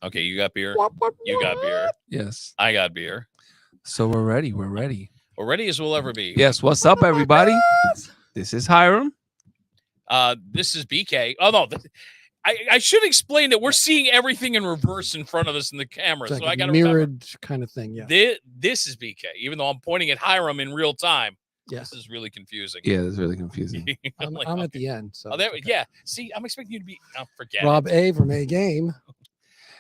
Okay, you got beer. What? You got beer. Yes. I got beer. So we're ready. We're ready. We're ready as we'll ever be. Yes. What's up, everybody? This is Hiram. This is BK. Oh no, I should explain that we're seeing everything in reverse in front of us in the camera. It's So like I got a to remember. mirrored kind of thing. Yeah. This is BK, even though I'm pointing at Hiram in real time. Yeah. This is really confusing. Yeah, it's really confusing. I'm at the end. So there, yeah. See, I'm expecting you to be. Oh, forget Rob it. A from A Game.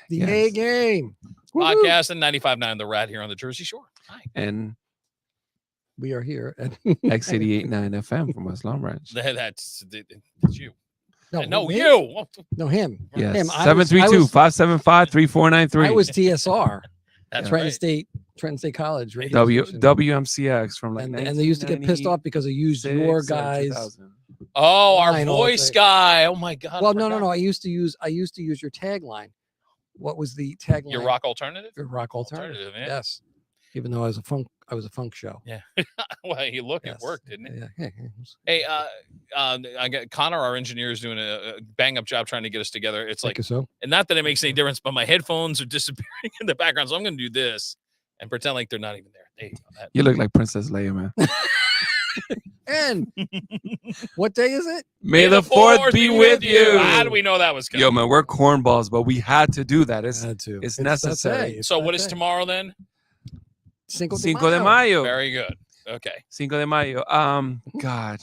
The Yes. A Game. Podcast and 95.9 The Rat here on the Jersey Shore. Hi. And We are here at X88.9 FM from West Long Branch. That's you. No, me? you. No, him. Yes. Him. I was- 732-575-3493. I was TSR. That's Trenton right. State College. Radio station. WMCX from like and they used to get pissed off because I used your 96 or guys. 2000. Oh, our Line all voice day. guy. Oh my God. Well, no. I used to use your tagline. What was the tagline? Your rock alternative. Your rock alternative. Yeah. Yes. Even though I was a funk show. Yeah. Well, you look, Yes. it worked, didn't it? Yeah. Hey, I got Connor, our engineer, is doing a bang up job trying to get us together. It's like, So. and not that it makes any difference, but my headphones are disappearing in the background, so I'm going to do this and pretend like they're not even there. There you go. You look like Princess Leia, man. And what day is it? May the 4th be with you. How do we know that was coming? Yo, man, we're cornballs, but we had to do that. It's Had to. it's necessary. It's So that what is day. tomorrow then? Cinco de Cinco de Mayo. Mayo. Very good. Okay. Cinco de Mayo. God,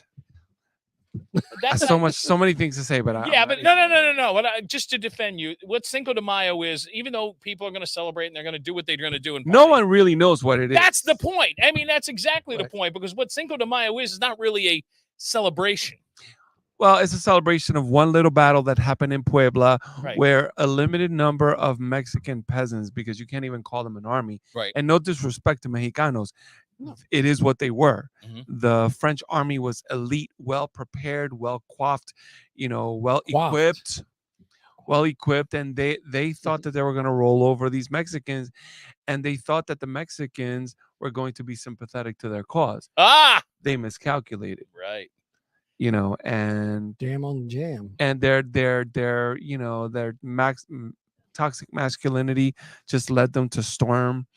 That's so many things to say, but yeah, but no. Just to defend you, what Cinco de Mayo is, even though people are going to celebrate and they're going to do what they're going to do, and no one really knows what it is. That's the point. I mean, that's exactly the Right. point, because what Cinco de Mayo is not really a celebration. Well, it's a celebration of one little battle that happened in Puebla, Right. where a limited number of Mexican peasants, because you can't even call them an army, Right. and no disrespect to Mexicanos, No. it is what they were. Mhm. The French army was elite, well prepared, well coiffed, well Coiffed. equipped, and they thought that they were going to roll over these Mexicans, and they thought that the Mexicans were going to be sympathetic to their cause. Ah, They miscalculated, right. and Jam on the jam. their toxic masculinity just led them to storm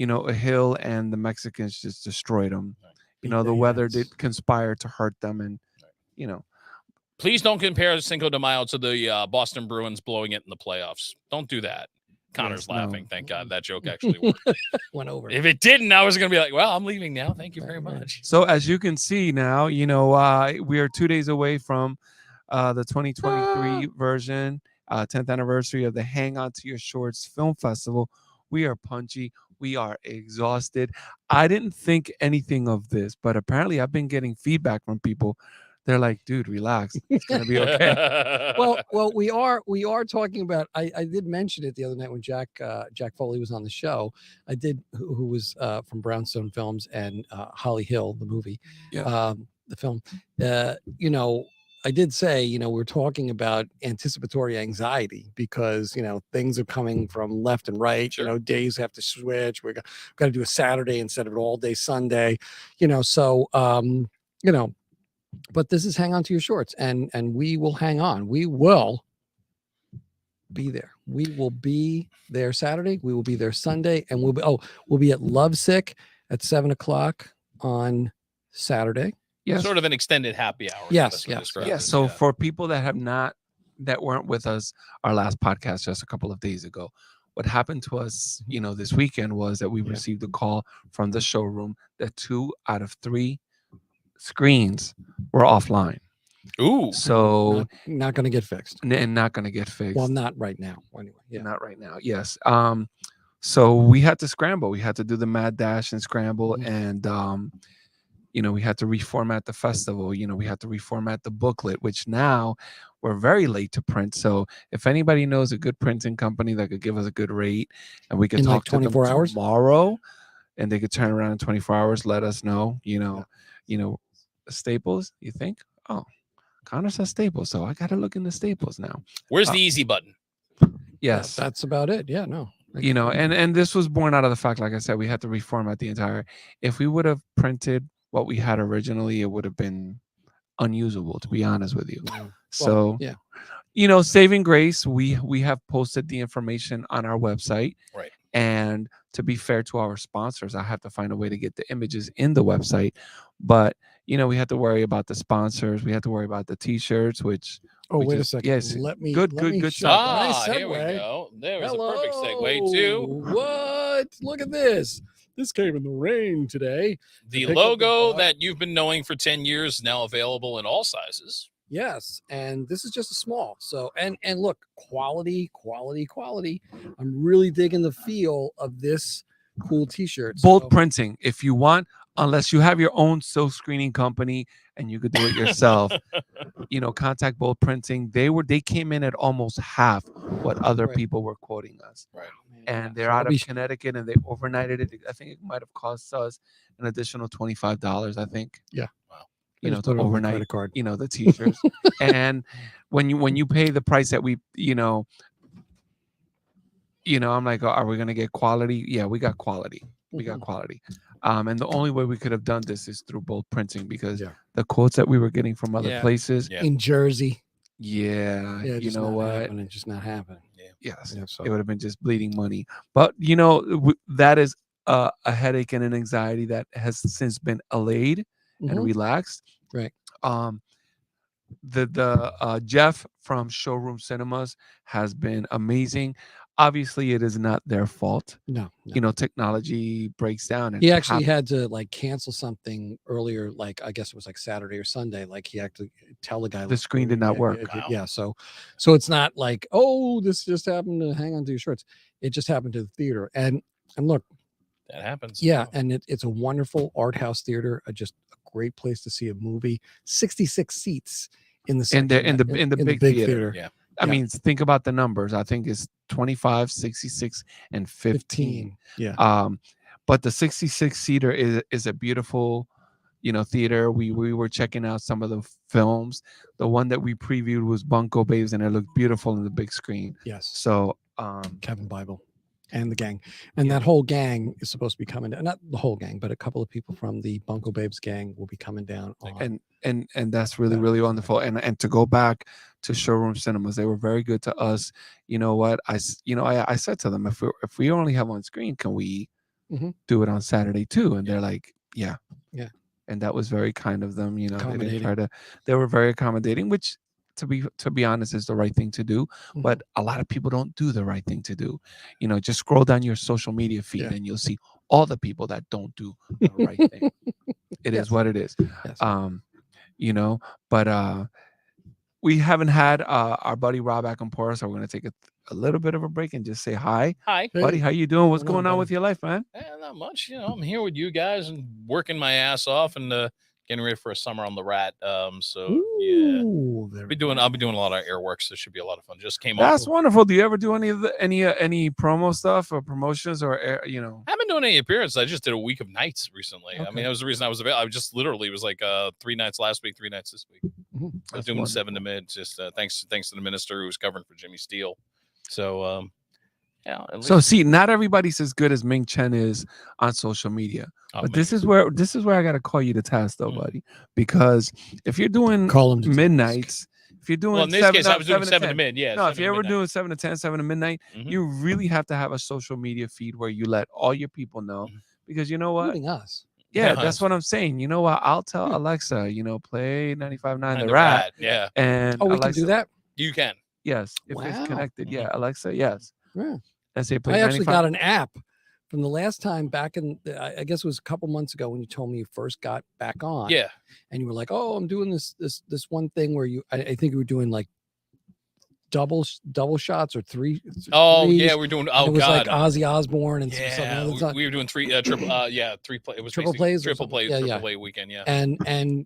a hill, and the Mexicans just destroyed them. Beat The their weather heads. did conspire to hurt them, and Please don't compare Cinco de Mayo to the Boston Bruins blowing it in the playoffs. Don't do that. Connor's Yes, no. laughing. Thank God that joke actually worked. Went over. If it didn't, I was going to be like, well, I'm leaving now. Thank you very Right. much. so as you can see now, we are 2 days away from the 2023 version, 10th anniversary of the Hang On to Your Shorts Film Festival. We are punchy. We are exhausted. I didn't think anything of this, but apparently I've been getting feedback from people. They're like, dude, relax. It's going to be okay. Well, we are talking about. I did mention it the other night when Jack Foley was on the show. I did, who was from Brownstone Films and Holly Hill, the movie, Yeah. the film. I did say, we're talking about anticipatory anxiety because things are coming from left and right. Sure. Days have to switch. We're got to do a Saturday instead of an all day Sunday. But this is Hang On to Your Shorts, and we will hang on. We will be there. We will be there Saturday. We will be there Sunday, and we'll be at Lovesick at 7:00 on Saturday. Yes. Sort of an extended happy hour. Yes, That's what yes, described Yes. it, So yeah. for people that weren't with us, our last podcast just a couple of days ago, what happened to us, this weekend was that we Yeah. received a call from the showroom that 2 out of 3 screens were offline. Ooh. So Not going to get fixed. and not going to get fixed. Well, not right now. Anyway, yeah. Not right now. Yes. So we had to scramble. We had to do the mad dash and scramble, Mhm. and we had to reformat the festival. We had to reformat the booklet, which now we're very late to print. So if anybody knows a good printing company that could give us a good rate, and we could In like talk to them 24 hours? tomorrow, and they could turn around in 24 hours, let us know. Staples. You think? Oh, Connor says Staples, so I got to look into Staples now. Where's the easy button? Yes. That's about it. Yeah, no. And this was born out of the fact, like I said, we had to reformat the entire. If we would have printed what we had originally, it would have been unusable, to be honest with you. Well, So, yeah. saving grace, we have posted the information on our website. Right. And to be fair to our sponsors, I have to find a way to get the images in the website. But we have to worry about the sponsors. We have to worry about the t-shirts, which wait a second. yes, Let me good shot. Ah, Nice here we segue. go. There was Hello. a perfect segue to What? Look at this. This came in the rain today. the pick up the logo dog. that you've been knowing for 10 years, now available in all sizes. Yes, and this is just a small. So and look, quality. I'm really digging the feel of this cool t-shirt. bold printing. If you want, unless you have your own silk screening company and you could do it yourself, contact Bold Printing. They came in at almost half what other Right. people were quoting us. Right. And they're out of Connecticut, and they overnighted it. I think it might have cost us an additional $25, I think. Yeah. Wow. To overnight, card. the t-shirts. And when you pay the price that we, I'm like, are we gonna get quality? Yeah, we got quality. We got quality. And the only way we could have done this is through Bold Printing, because the quotes that we were getting from other places in Jersey. Yeah, you know what? It's just not happening. Yes, so. it would have been just bleeding money. But that is a headache and an anxiety that has since been allayed and relaxed. Right. The Jeff from Showroom Cinemas has been amazing. Obviously, it is not their fault. No. Technology breaks down. And He actually had to cancel something earlier, I guess it was Saturday or Sunday. He had to tell the guy the screen did not work. Yeah. So it's not this just happened to hang on to your shirts. It just happened to the theater. And look, that happens. Yeah. And it's a wonderful art house theater, just a great place to see a movie. 66 seats in the big theater. Yeah. I mean, think about the numbers. I think it's 25, 66, and 15. Yeah. But the 66 seater is a beautiful, theater. We were checking out some of the films. The one that we previewed was Bunko Babes, and it looked beautiful in the big screen. Yes. So Kevin Bible and the gang, and that whole gang is supposed to be coming down. Not the whole gang, but a couple of people from the Bunko Babes gang will be coming down. And that's really, really wonderful. And to go back to Showroom Cinemas, they were very good to us. You know what? I said to them, if we only have one screen, can we do it on Saturday too? And they're like, yeah. And that was very kind of them. They were very accommodating, which to be honest is the right thing to do. But a lot of people don't do the right thing to do. Just scroll down your social media feed and you'll see all the people that don't do the right thing. It is what it is. Yes. But we haven't had our buddy Rob Acampora, so we're going to take a little bit of a break and just say hi. Hi. Buddy, how you doing? What's going on with your life, man? Not much. I'm here with you guys and working my ass off and getting ready for a summer on the Rat. Ooh, I'll be doing a lot of air work, so it should be a lot of fun. Just came That's wonderful. Do you ever do any promo stuff or promotions or I haven't done any appearances. I just did a week of nights recently. Okay. I mean, that was the reason I was available. I just literally was 3 nights last week, 3 nights this week. I was doing 7 to mid. Just thanks to the minister who was covering for Jimmy Steele. So So see, not everybody's as good as Ming Chen is on social media. But this is where I gotta call you to task though, buddy. Because if you're doing midnights, if you're doing in this case, I was doing 7 to mid. Yeah. No, if you're ever doing 7 to 10, 7 to midnight, you really have to have a social media feed where you let all your people know. Because you know what? Including us. Yeah, that's what I'm saying. You know what? I'll tell Alexa, play 95.9 The Rat. Yeah. And we Alexa, can do that? You can. Yes. If it's connected. Yeah. Alexa, yes. Yeah. And say play I actually 95. got an app from the last time back in, I guess it was a couple months ago when you told me you first got back on. Yeah. And you were like, oh, I'm doing this one thing where I think you were doing double shots or three. Oh, threes. yeah, we're doing. Oh, it was God. Ozzy Osbourne and something. We were doing 3 triple. 3 play. It was triple plays. Triple plays. Triple play weekend. Yeah. And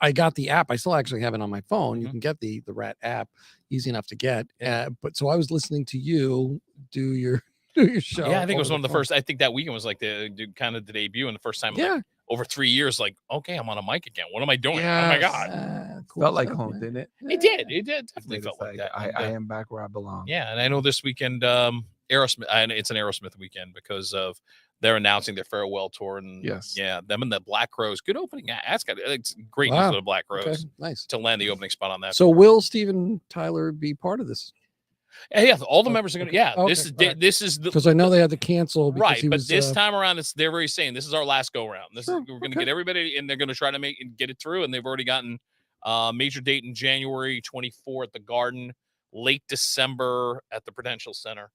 I got the app. I still actually have it on my phone. You can get the Rat app, easy enough to get. But so I was listening to you do your show. Yeah, I think it was one of the first. I think that weekend was the kind of the debut and the first time. Over 3 years, okay, I'm on a mic again. What am I doing? Yes. Oh my God. Cool felt like home, didn't it? It did. It definitely felt like that. I am back where I belong. Yeah. And I know this weekend, Aerosmith, and it's an Aerosmith weekend because of they're announcing their farewell tour, and Yes. yeah, them and the Black Crows. Good opening. That's got it's great news Wow. for the Black Crows Okay, nice. to land the opening spot on that. So will Steven Tyler be part of this? Yeah, all the Okay, members are gonna. okay. Yeah, Okay, this is all right. this is the Because I know they had to cancel because right, he but was, this time around, they're already saying this is our last go round. This Sure, is we're gonna okay. get everybody, and they're gonna try to get it through, and they've already gotten major date in January 24 at the Garden, late December at the Prudential Center.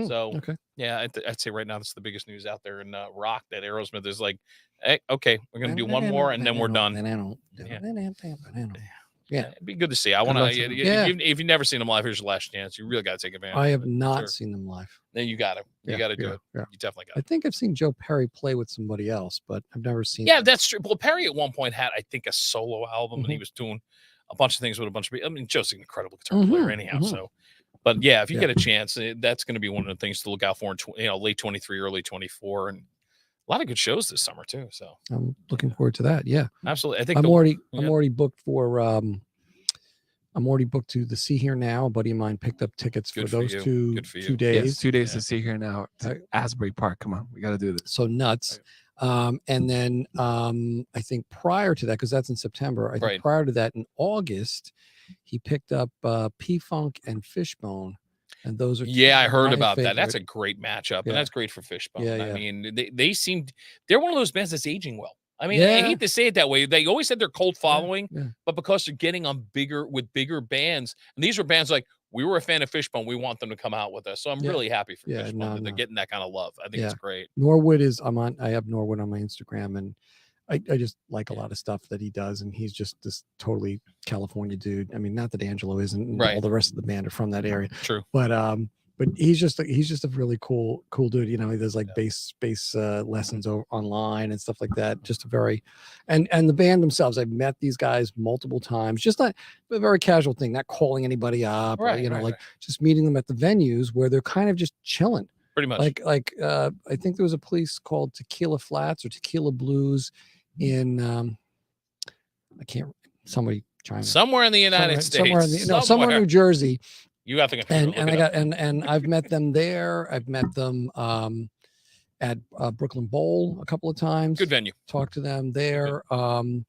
So okay. yeah, I'd say right now that's the biggest news out there in rock, that Aerosmith is like, hey, okay, we're gonna do one more and then we're done. Yeah, it'd be good to see. I want to. If you've never seen them live, here's your last chance. You really got to take advantage. I of have it. not Sure. seen them live. Then you got to. You got to do it. Yeah. You definitely got I it. think I've seen Joe Perry play with somebody else, but I've never seen. Yeah, them. that's true. Well, Perry at one point had, I think, a solo album, and he was doing a bunch of things with a bunch of people. I mean, Joe's an incredible guitar player, anyhow. So, but yeah, if you get a chance, that's going to be one of the things to look out for in late 23, early 24, and a lot of good shows this summer too. So I'm looking forward to that. Yeah, absolutely. I think I'm already booked for. I'm already booked to the See Here Now. A buddy of mine picked up tickets for those 2 days. Yes, 2 days to See Here Now to Asbury Park. Come on, we got to do this. So nuts. And then I think prior to that, because that's in September, I think prior to that in August, he picked up P-Funk and Fishbone. And those are I heard about that. That's a great matchup, and that's great for Fishbone. Yeah. I mean, they're one of those bands that's aging well. I mean, I hate to say it that way. They always had their cult following, but because they're getting on bigger bands, and these were bands like, we were a fan of Fishbone, we want them to come out with us. So I'm really happy for Fishbone that they're getting that kind of love. I think it's great. Norwood I have Norwood on my Instagram, and I just like a lot of stuff that he does, and he's just this totally California dude. I mean, not that Angelo isn't, and all the rest of the band are from that area. True. But he's just a really cool dude. You know, he does like bass lessons online and stuff like that. Just a very, and the band themselves, I've met these guys multiple times. Just not a very casual thing, not calling anybody up, just meeting them at the venues where they're kind of just chilling. Pretty much. Like I think there was a place called Tequila Flats or Tequila Blues in somebody chime in. Somewhere in the United States. Somewhere in New Jersey. You got to and I've met them there. I've met them at Brooklyn Bowl a couple of times. Good venue. Talked to them there. And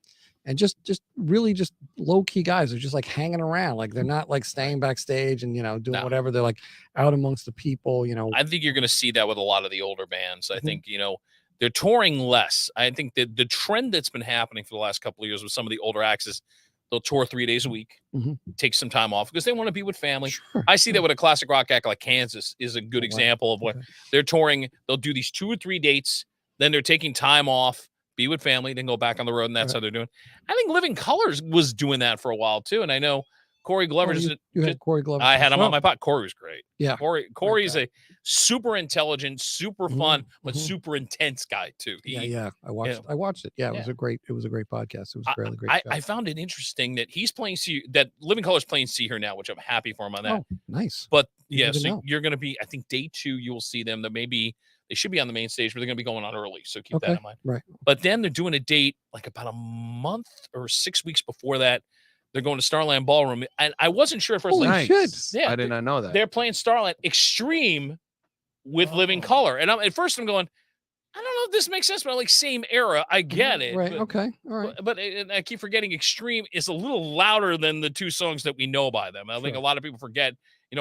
just really just low key guys. They're just like hanging around. Like they're not like staying backstage and doing whatever. They're like out amongst the people. I think you're going to see that with a lot of the older bands. I think they're touring less. I think that the trend that's been happening for the last couple of years with some of the older acts is they'll tour 3 days a week, take some time off because they want to be with family. Sure. I see that with a classic rock act like Kansas is a good example of what they're touring. They'll do these 2 or 3 dates, then they're taking time off, be with family, then go back on the road, and that's how they're doing. I think Living Colors was doing that for a while too, and I know Corey Glover. You had Corey Glover. I had him on my pod. Corey was great. Yeah, Corey's a super intelligent, super fun, but super intense guy too. I watched it. Yeah, it was a great podcast. It was really great. I found it interesting that he's playing that Living Colors playing See Here Now, which I'm happy for him on that. Oh, nice. But so you're going to be, I think day 2 you will see them. That maybe they should be on the main stage, but they're going to be going on early. So keep that in mind. Right. But then they're doing a date like about a month or 6 weeks before that. They're going to Starland Ballroom, and I wasn't sure at first. Holy shit! Yeah, I did not know that. They're playing Starland Extreme with Living Color, and at first I'm going, I don't know if this makes sense, but I'm like, same era. I get it. Right. Okay. All right. But I keep forgetting Extreme is a little louder than the 2 songs that we know by them. I think a lot of people forget,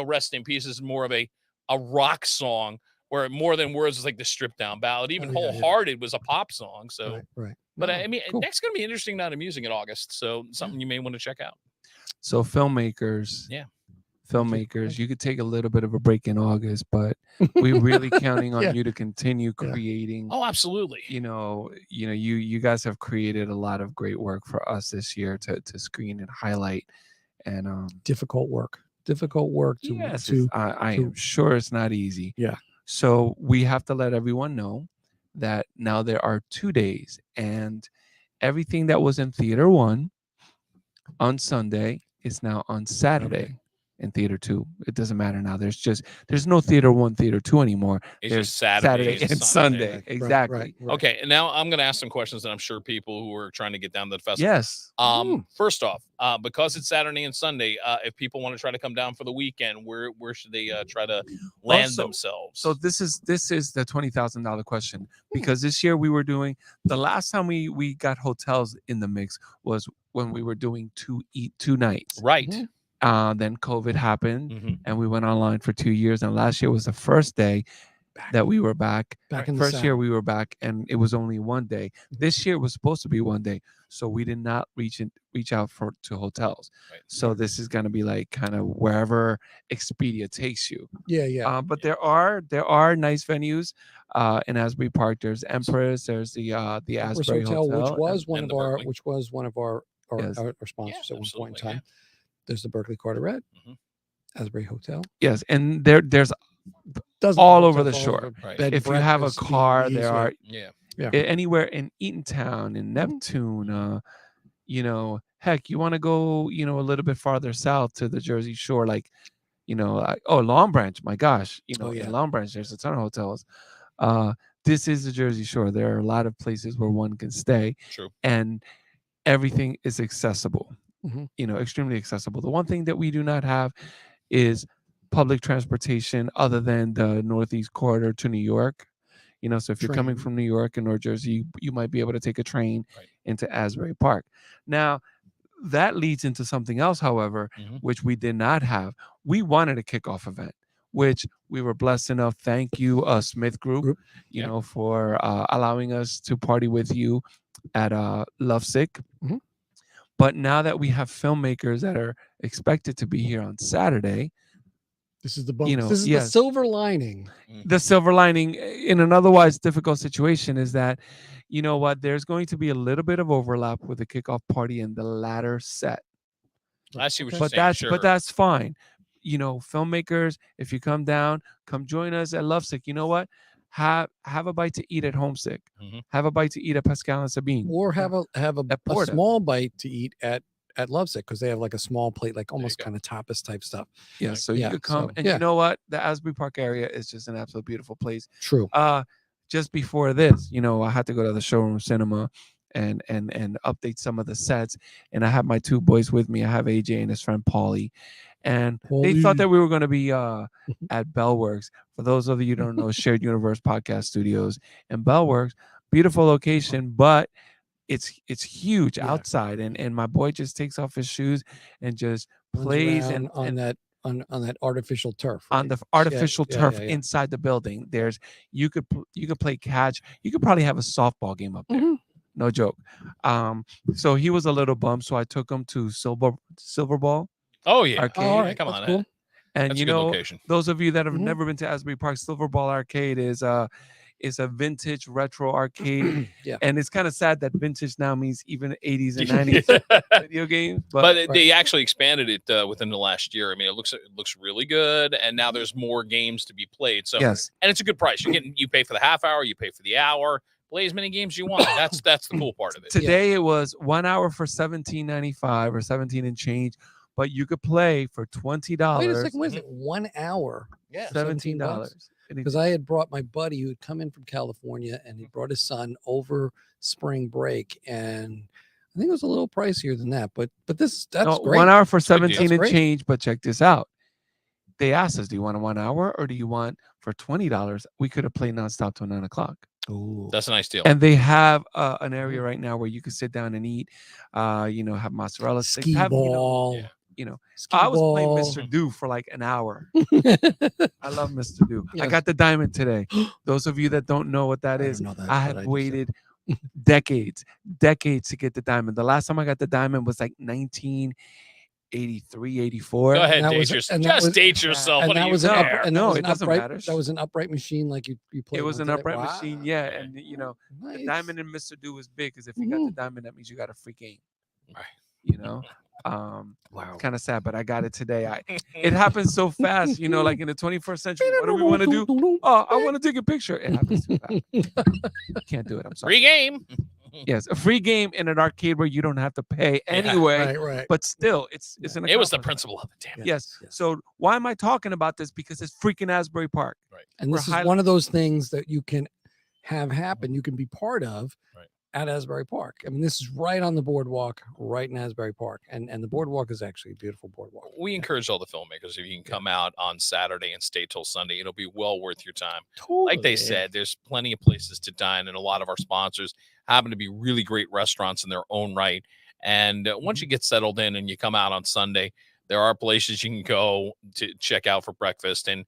Rest in Peace is more of a rock song where More Than Words is like the stripped down ballad. Even Wholehearted was a pop song. So, right. But I mean, next going to be interesting night of music in August. So something you may want to check out. So filmmakers, you could take a little bit of a break in August, but we're really counting on you to continue creating. Oh, absolutely. You guys have created a lot of great work for us this year to screen and highlight, and difficult work to. I am sure it's not easy. Yeah. So we have to let everyone know that now there are 2 days, and everything that was in Theater 1 on Sunday is now on Saturday. and theater 2. It doesn't matter now. There's no theater 1, theater 2 anymore. It's There's just Saturday and Sunday. Right, Exactly. right. Okay, and now I'm going to ask some questions that I'm sure people who are trying to get down to the festival. Yes. First off, because it's Saturday and Sunday, if people want to try to come down for the weekend, where should they try to land themselves? So this is the $20,000 question, because this year we were doing, the last time we got hotels in the mix was when we were doing 2 nights. Right. Then COVID happened, and we went online for 2 years. And last year was the first day that we were back. In the First South. year we were back, and it was only 1 day. This year was supposed to be 1 day, so we did not reach out to hotels. Right. So this is going to be like kind of wherever Expedia takes you. Yeah. But there are nice venues in Asbury Park. There's Empress. There's the Empress Asbury Hotel, which was and one of our Yes. sponsors at one point in absolutely, time. There's the Berkeley Carteret, Mhm. Asbury Hotel. Yes, and there's Dozens all of over the hotels, shore. all over. Right. Bed If you and have a breakfast, car, B&Bs, there are Yeah. anywhere in Eatontown, in Neptune, heck, you want to go, a little bit farther south to the Jersey Shore, like, Long Branch. My gosh, in Long Branch, there's a ton of hotels. This is the Jersey Shore. There are a lot of places where one can stay, True. and everything is accessible. Mhm. Extremely accessible. The one thing that we do not have is public transportation other than the Northeast Corridor to New York. So if you're coming Train. from New York and North Jersey, you might be able to take a train Right. into Asbury Park. Now, that leads into something else, however, which we did not have. We wanted a kickoff event, which we were blessed enough. Thank you, Smith Group, for allowing us to party with you at Lovesick. Mhm. But now that we have filmmakers that are expected to be here on Saturday, This is the bonus. This is the yes. silver lining. The silver lining in an otherwise difficult situation is that, there's going to be a little bit of overlap with the kickoff party in the latter set. I see what you're But saying. that's fine. Filmmakers, if you come down, come join us at Lovesick. You know what? Have a bite to eat at Homesick. Have a bite to eat at Pascal and Sabine. Or have a Porta. small bite to eat at Lovesick, because they have like a small plate, like almost go. kind of tapas type stuff. Yeah, so Yeah, you could come, so, and yeah. you know what? The Asbury Park area is just an absolute beautiful place. True. Just before this, I had to go to the showroom cinema and update some of the sets, and I have my 2 boys with me. I have AJ and his friend Paulie, and they thought that we were going to be at Bellworks. For those of you who don't know, Shared Universe Podcast Studios and Bellworks, beautiful location, but it's huge outside, and my boy just takes off his shoes and just plays on that artificial turf. on the artificial turf inside the building. You could play catch. You could probably have a softball game up there. No joke. So he was a little bummed, so I took him to Silver Ball. Oh yeah. Arcade. All right, Come that's on. cool. And That's a good location. those of you that have Mhm. never been to Asbury Park, Silver Ball Arcade is a vintage retro arcade. Yeah. And it's kind of sad that vintage now means even 80s and 90s video games. But they actually expanded it within the last year. I mean, it looks really good, and now there's more games to be played. So yes. and it's a good price. You pay for the half hour, you pay for the hour. Play as many games you want. That's the cool part of it. Today it was 1 hour for $17.95 or 17 and change, but you could play for $20. Wait a second. What is it? 1 hour? Yeah. $17. Because I had brought my buddy who had come in from California, and he brought his son over spring break, and I think it was a little pricier than that. But that's great. 1 hour for That's a good deal. 17 and That's great. change. But check this out. They asked us, do you want a 1 hour or do you want for $20? We could have played nonstop till 9 o'clock. Ooh. That's a nice deal. And they have an area right now where you can sit down and eat, have mozzarella sticks. Ski Have, ball. Ski I was ball. playing Mr. Do for like an hour. I love Mr. Do. I Yes. got the diamond today. Those of you that don't know what that I is, don't know that, I but have do. waited decades to get the diamond. The last time I got the diamond was like 1983, 84. Go ahead, And that date was- yourself. and that Just was- date yourself. And What that are you was an there? upright, and No, that was it an doesn't upright. matter. That was an upright machine, like you played. It was one an today. upright machine, yeah. Wow. And the Nice. diamond in Mr. Do is big because if you got the diamond, that means you got a free game. Right. Wow. Kind of sad, but I got it today. It happens so fast, like in the 21st century. What do we want to do? Oh, I want to take a picture. It happens too fast. Can't do it. I'm sorry. Free game. Yes, a free game in an arcade where you don't have to pay anyway. Right. But still, it's an It was the accomplishment. principle of it. Damn. Yes. So why am I talking about this? Because it's freaking Asbury Park. Right. And We're this is highly- one of those things that you can have happen. You can be part of Right. at Asbury Park. I mean, this is right on the boardwalk, right in Asbury Park, and the boardwalk is actually a beautiful boardwalk. We encourage all the filmmakers, if you can come out on Saturday and stay till Sunday, it'll be well worth your time. Totally. Like they said, there's plenty of places to dine, and a lot of our sponsors happen to be really great restaurants in their own right. And once you get settled in and you come out on Sunday, there are places you can go to check out for breakfast and,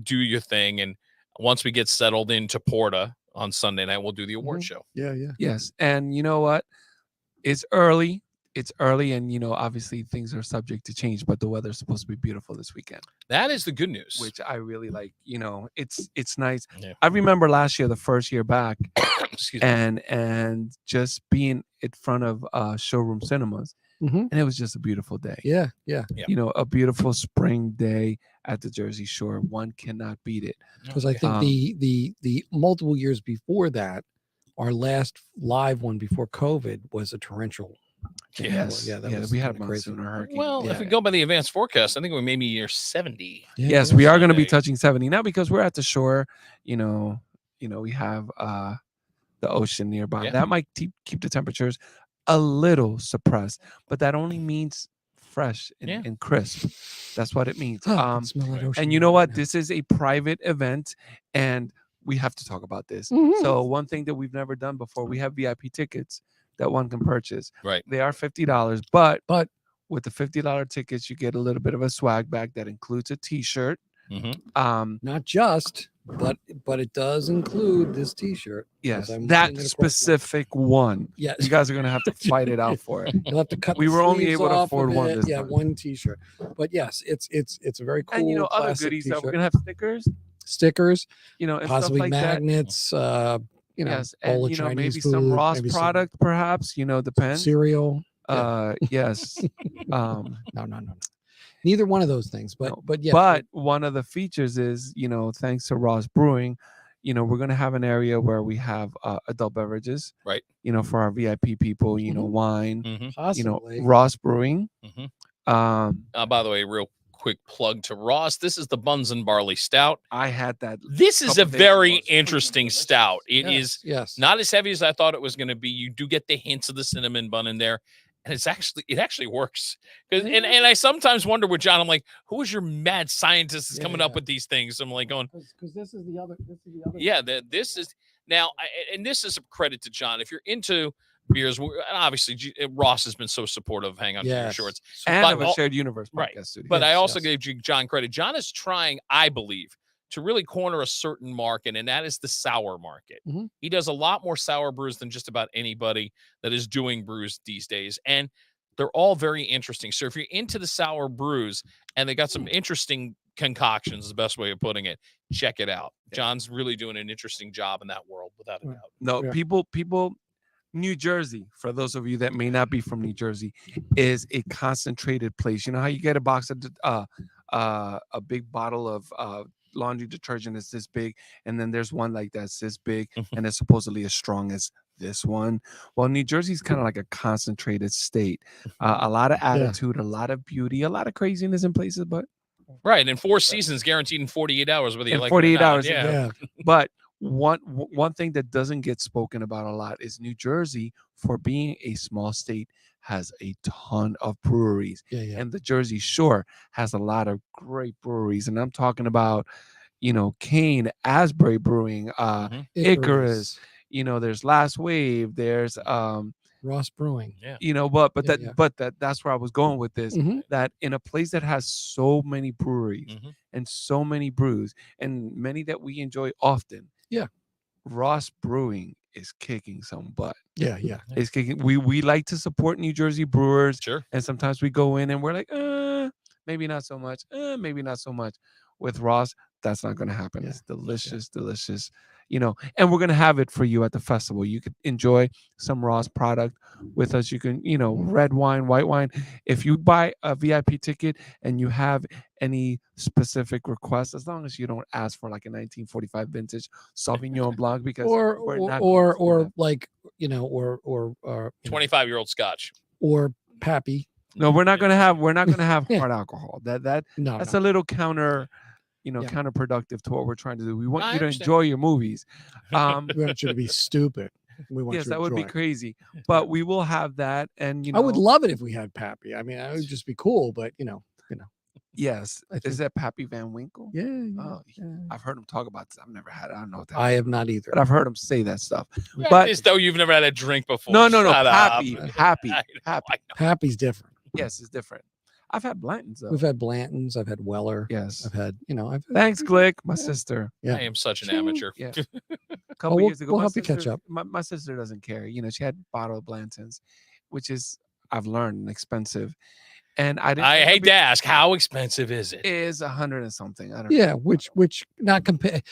do your thing. And once we get settled into Porta on Sunday night, we'll do the award show. Yeah. Yes. And you know what? It's early. And, obviously things are subject to change, but the weather's supposed to be beautiful this weekend, That is the good news. which I really like. It's nice. Yeah. I remember last year, the first year back, Excuse me. and just being in front of showroom cinemas, Mhm. and it was just a beautiful day. Yeah. A beautiful spring day at the Jersey Shore. One cannot beat it. Because I think the multiple years before that, our last live one before COVID was a torrential. Yes. Yeah, that yeah, was we had a kinda crazy. monsoon or hurricane. Well, yeah. if we go by the advanced forecast, I think we may be near 70. Yes, we are going to be Sunday. touching 70 now because we're at the shore. We have the ocean nearby. Yeah. That might keep the temperatures a little suppressed, but that only means fresh and crisp. That's what it means. I can smell that ocean And you know right what? now. This is a private event, and we have to talk about this. Mhm. So one thing that we've never done before, we have VIP tickets that one can purchase. Right. They are $50, but But with the $50 tickets, you get a little bit of a swag bag that includes a T-shirt. Mm-hmm. not just, but it does include this T-shirt. Yes, I'm that seeing it across specific one. Yes. You guys are gonna have to fight it out for it. You'll have to cut. We the were only sleeves able to off afford of one it. this Yeah, time. one T-shirt. But yes, it's a very cool. And other classic goodies that we're T-shirt. gonna have stickers. Stickers, And possibly stuff like magnets. Yes, bowl and of Chinese maybe food, some Ross maybe some product, perhaps. Depends. cereal. Yes. No. Neither one of those things. But No, yeah. But one of the features is, thanks to Ross Brewing, we're gonna have an area where we have adult beverages, Right. For our VIP people, Mhm. wine, Mm-hmm. possibly. Ross Brewing. Mhm. Um, By the way, real quick plug to Ross. This is the Buns and Barley Stout. I had that. This is a Couple days very ago. It's freaking interesting delicious. stout. It is Yes. not as heavy as I thought it was going to be. You do get the hints of the cinnamon bun in there, and it actually works. And I sometimes wonder with John, I'm like, who is your mad scientist that's coming up with these things? I'm like going, Because this is the other. yeah, this is now, and this is a credit to John. If you're into beers, and obviously Ross has been so supportive of Hang On to Your Shorts. And But of a all- shared universe right. podcast studio. But I Yes, also yes. gave John credit. John is trying, I believe, to really corner a certain market, and that is the sour market. Mhm. He does a lot more sour brews than just about anybody that is doing brews these days. And they're all very interesting. So if you're into the sour brews and they got some interesting concoctions, is the best way of putting it, check it out. John's really doing an interesting job in that world, without a Yeah. doubt. No, Yeah. people, New Jersey, for those of you that may not be from New Jersey, is a concentrated place. You know how you get a box of a big bottle of laundry detergent that's this big, and then there's one like that's this big, and it's supposedly as strong as this one. Well, New Jersey's kind of like a concentrated state. A lot of attitude, a lot of beauty, a lot of craziness in places, but Right. And 4 seasons guaranteed in 48 hours, whether you In like 48 it or not. hours, Yeah. Yeah. But one thing that doesn't get spoken about a lot is New Jersey, for being a small state, has a ton of breweries. Yeah. And the Jersey Shore has a lot of great breweries. And I'm talking about, Kane, Asbury Brewing, Icarus, there's Last Wave, there's Ross Brewing. Yeah. but that's where I was going with this. Mhm. That in a place that has so many breweries Mhm. and so many brews, and many that we enjoy often. Yeah. Ross Brewing is kicking some butt. Yeah. It's kicking. We like to support New Jersey brewers, Sure. and sometimes we go in and we're like, maybe not so much. Maybe not so much. With Ross, that's not going to happen. Yeah. It's delicious. and we're going to have it for you at the festival. You could enjoy some Ross product with us. You can, red wine, white wine. If you buy a VIP ticket and you have any specific requests, as long as you don't ask for like a 1945 vintage Sauvignon Blanc, because we're not going to do that. like, or 25-year-old Scotch. or Pappy. No, we're not going to have hard alcohol. That's No, a little counterproductive to what we're trying to do. We want you to enjoy your movies. we want you to be stupid. We want Yes, you to that would be enjoy it. crazy. But we will have that, and I would love it if we had Pappy. I mean, it would just be cool, but yes. I think- Is that Pappy Van Winkle? yeah. Oh, I've heard him talk about this. I've never had it. I don't know what that I is, have not either. but I've heard him say that stuff. But But as though you've never had a drink before. no, Shut up. happy. I know. Pappy's different. Yes, it's different. I've had Blanton's though. We've had Blanton's. I've had Weller. Yes. I've had, Thanks, Glick, my sister. Yeah. I am such an amateur. Yeah. A couple we'll- years ago, we'll my help you catch sister- up. My sister doesn't care. She had bottle of Blanton's, which is, I've learned, expensive. And I didn't. I hate to ask, how expensive is it? Is 100 and something. I don't know. Yeah, which not compared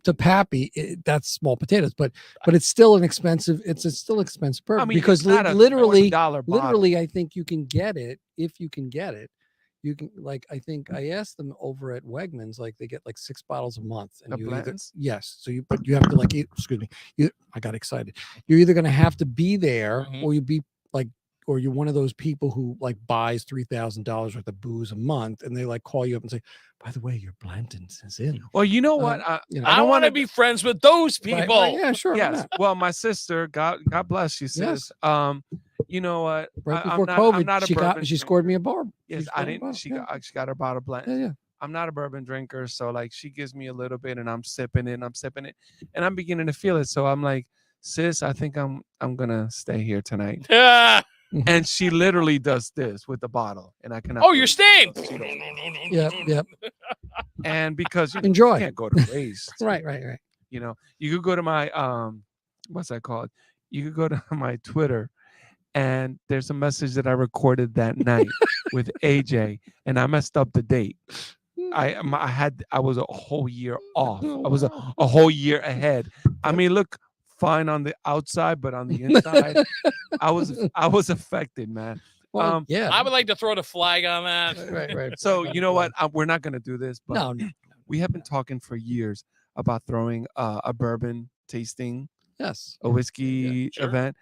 to Pappy, that's small potatoes, but it's still an expensive. It's still expensive bourbon, I mean, because it's not a literally, $20 bottle. literally, I think you can get it if you can get it. You can, like, I think I asked them over at Wegmans, like they get like 6 bottles a month, and Of you either, Blanton's? yes, so but you have to like eat. Excuse me, I got excited. You're either going to have to be there, Mhm. or you be like. Or you're one of those people who like buys $3,000 worth of booze a month, and they like call you up and say, "By the way, your Blanton's is in." Well, you know what? I I don't want to be friends with those Right, people. right, yeah, sure. why Yes. not? Well, my sister, God bless you, sis. You know what? Right I'm before not COVID, a she bourbon scored me a bar. Yes, I didn't. She got her bottle of Blanton. Yeah, yeah. I'm not a bourbon drinker, so like she gives me a little bit, and I'm sipping it, and I'm beginning to feel it. So I'm like, sis, I think I'm gonna stay here tonight. Ah, And she literally does this with the bottle, and I cannot. oh, you're staying. Yep. And because you Enjoy. can't go to waste. Right. You could go to my what's that called? You could go to my Twitter, and there's a message that I recorded that night with AJ, and I messed up the date. I was a whole year off. I was a whole year ahead. I mean, look fine on the outside, but on the inside, I was affected, man. Well, yeah. I would like to throw the flag on that. Right. So you know what? We're not gonna do this, but No. we have been talking for years about throwing a bourbon tasting, Yes. a whiskey sure. event.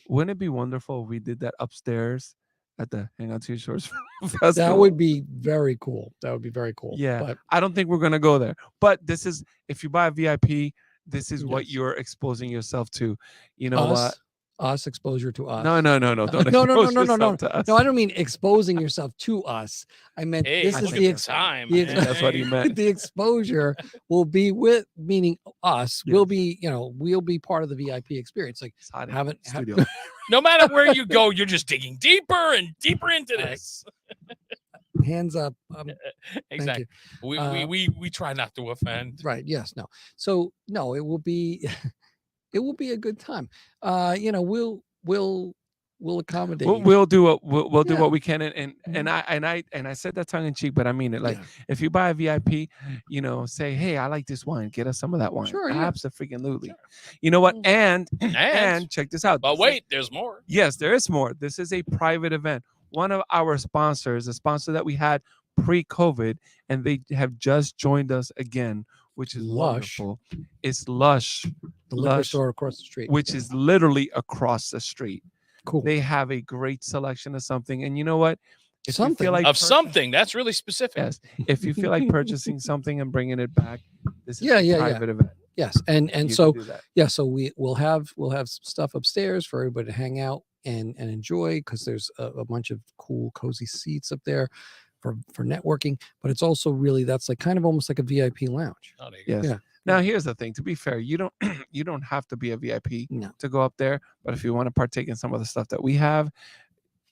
Wouldn't it be wonderful if we did that upstairs at the Hang On to Your Shores Festival? That would be very cool. That would be very cool. Yeah. But I don't think we're gonna go there. But this is, if you buy a VIP, this is what Yes. you're exposing yourself to. You know what? us exposure to us. No. Don't No. expose yourself to us. No, I don't mean exposing yourself to us. I meant Hey, this I is think the it's time. the man. That's what he meant. the exposure will be with, meaning us, Yes. will be, we'll be part of the VIP experience. Like, It's hot in haven't the ha- studio. No matter where you go, you're just digging deeper and deeper into Right. this. hands up. Exactly. We try not to offend. Right. Yes. No. So no, it will be, it will be a good time. We'll accommodate. We'll do what do Yeah. what we can, and Mhm. I said that tongue in cheek, but I mean it. Like, Yeah. if you buy a VIP, say, hey, I like this wine. Get us some of that wine. Sure, yeah. Absolutely. You know what? And And, check this out. but This is- wait, there's more. yes, there is more. This is a private event. One of our sponsors, a sponsor that we had pre-COVID, and they have just joined us again, which is Lush. wonderful. It's Lush, the liquor Lush, store across the street. which is literally across the street. cool. They have a great selection of something, and you know what? If you Something. feel like Of purchasing- something that's really specific. yes. If you feel like purchasing something and bringing it back, this is Yeah, a yeah. private event. Yes. And You so can do that. yeah, so we'll have some stuff upstairs for everybody to hang out and enjoy, because there's a bunch of cool cozy seats up there for networking, but it's also really, that's like kind of almost like a VIP lounge. Oh, there you go. Yes. Yeah. Now here's the thing. To be fair, you don't you don't have to be a VIP No. to go up there, but if you want to partake in some of the stuff that we have,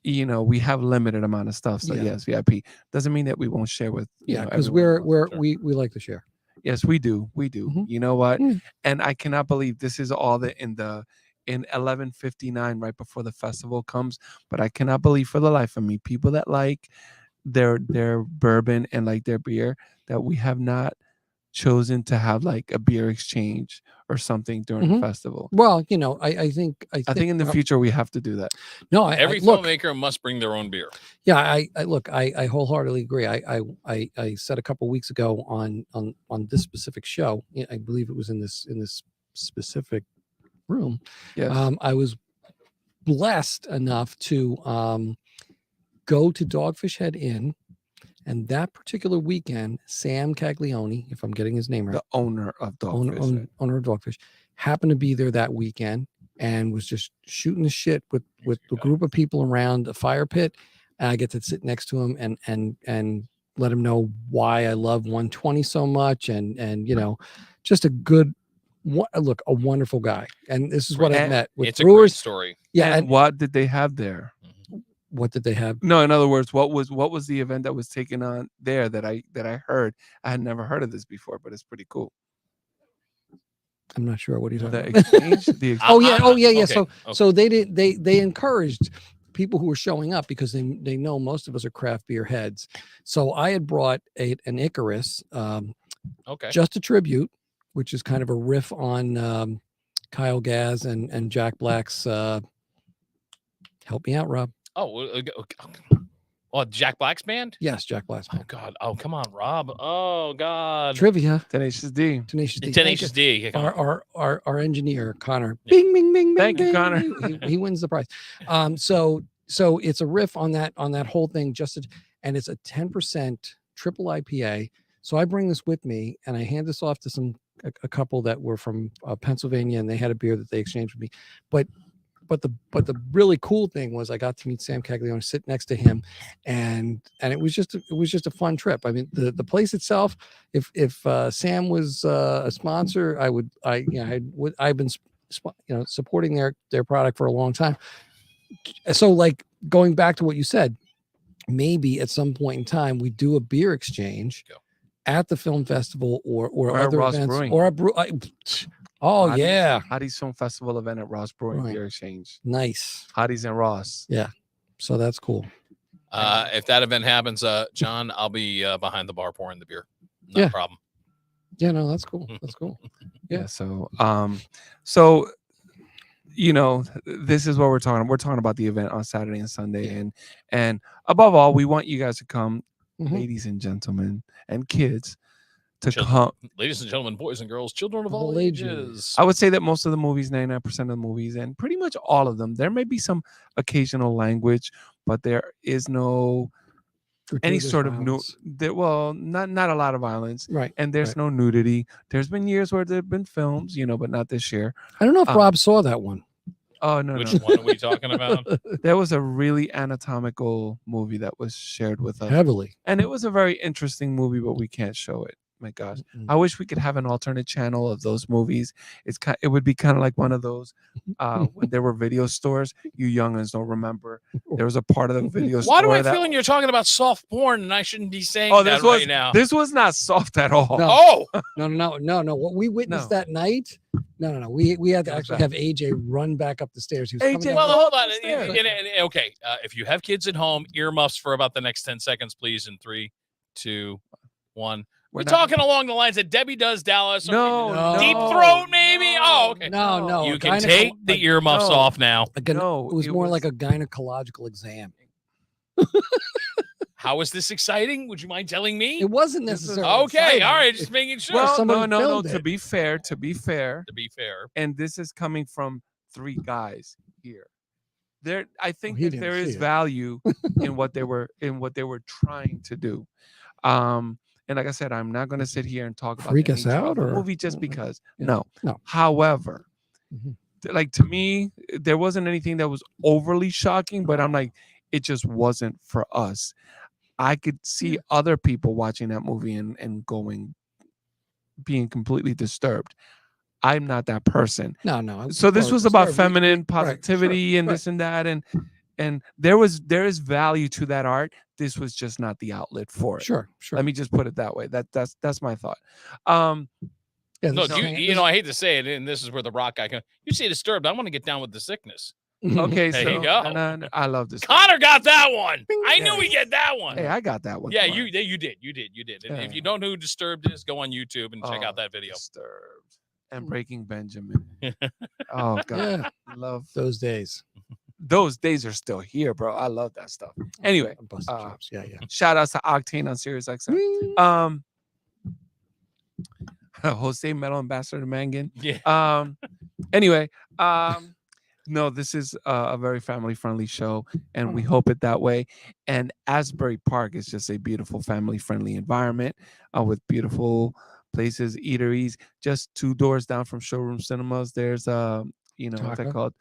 we have limited amount of stuff. So Yeah. yes, VIP doesn't mean that we won't share with Yeah, because everyone else. Sure. we like to share. Yes, we do. We do. Mhm. You know what? Mm. And I cannot believe this is all in 11:59 right before the festival comes. But I cannot believe for the life of me, people that like their bourbon and like their beer, that we have not chosen to have like a beer exchange or something during the festival. Well, you know, I think in the future we have to do that. No, every look, filmmaker must bring their own beer. Yeah, I look, I wholeheartedly agree. I said a couple weeks ago on this specific show, I believe it was in this specific room. Yes. I was blessed enough to go to Dogfish Head Inn, and that particular weekend, Sam Caglione, if I'm getting his name right, the owner of Dogfish, owner of Dogfish, happened to be there that weekend and was just shooting the shit with a group of people around a fire pit. And I get to sit next to him and let him know why I love 120 so much, and you know, just a good. Look, a wonderful guy, and this is what I met with it's brewers. A great story. Yeah, and what did they have there? What did they have? No, in other words, what was the event that was taken on there that I heard? I had never heard of this before, but it's pretty cool. I'm not sure what he's talking about. Exchange. Oh yeah. Okay, So they encouraged people who were showing up because they know most of us are craft beer heads. So I had brought an Icarus, just a tribute, which is kind of a riff on Kyle Gass and Jack Black's. Help me out, Rob. Oh, Jack Black's band? Yes, Jack Black's band. Oh God! Oh, come on, Rob. Oh God! Trivia. Tenacious D. Tenacious D. Our engineer Connor. Yeah. Bing, bing, bing, Thank bing, you, bing. Connor. He wins the prize. So it's a riff on that whole thing. And it's a 10% triple IPA. So I bring this with me and I hand this off to a couple that were from Pennsylvania, and they had a beer that they exchanged with me. But the really cool thing was I got to meet Sam Caglione, sit next to him, and it was just a fun trip. I mean, the place itself, if Sam was a sponsor, I've been supporting their product for a long time. So like going back to what you said, maybe at some point in time we do a beer exchange at the film festival or other Ross events Brewing. or Hottie's Film Festival event at Ross Brewing Beer Exchange. Nice. Hottie's and Ross. Yeah. So that's cool. If that event happens, John, I'll be behind the bar pouring the beer. No problem. Yeah, no, that's cool. That's cool. Yeah. So you know, this is what we're talking. We're talking about the event on Saturday and Sunday, and above all, we want you guys to come, ladies and gentlemen, and kids, to come. Ladies and gentlemen, boys and girls, children of all ages. I would say that most of the movies, 99% of the movies, and pretty much all of them, there may be some occasional language, but there is no any sort of not a lot of violence, right? And there's no nudity. There's been years where there've been films, but not this year. I don't know if Rob saw that one. Oh no! Which one are we talking about? There was a really anatomical movie that was shared with us heavily, and it was a very interesting movie, but we can't show it. My gosh, I wish we could have an alternate channel of those movies. It would be kind of like one of those when there were video stores. You youngins don't remember. There was a part of the video store. Why do I feel you're talking about soft porn and I shouldn't be saying that right now? This was not soft at all. No. What we witnessed that night. No. We had to actually have AJ run back up the stairs. He was AJ, hold on. Okay, if you have kids at home, earmuffs for about the next 10 seconds, please. In 3, 2, 1. We're talking along the lines that Debbie Does Dallas. No. Deep throat, maybe. Oh, okay. No. You can take the earmuffs off now. It was more like a gynecological exam. How is this exciting? Would you mind telling me? It wasn't necessarily okay. exciting. All right, just making sure. Well, no. To be fair, and this is coming from 3 guys here. I think that there is value in what they were trying to do. And like I said, I'm not going to sit here and talk about the movie just because. No. However, like to me, there wasn't anything that was overly shocking, but I'm like, it just wasn't for us. I could see other people watching that movie and being completely disturbed. I'm not that person. No. So this was about feminine positivity and this and that, and there is value to that art. This was just not the outlet for it. Sure. Let me just put it that way. That's my thought. I hate to say it, and this is where the rock guy comes. You say disturbed, I want to get down with the sickness. Okay, There so you go. and, I love this. Connor got that one. Bing. I knew he'd get that one. Hey, I got that one. Yeah, Come on. you did. And if you don't know who Disturbed is, go on YouTube and check out that video. Disturbed and Breaking Benjamin. Oh God, Yeah. love Those days. those days are still here, bro. I love that stuff. Anyway, Busted chops. Yeah. shout outs to Octane on Sirius XM. Jose Metal Ambassador Mangan. Yeah. Anyway, no, this is a very family friendly show, and we hope it that way. And Asbury Park is just a beautiful family friendly environment with beautiful places, eateries. Just 2 doors down from Showroom Cinemas, there's what's that Taka? called?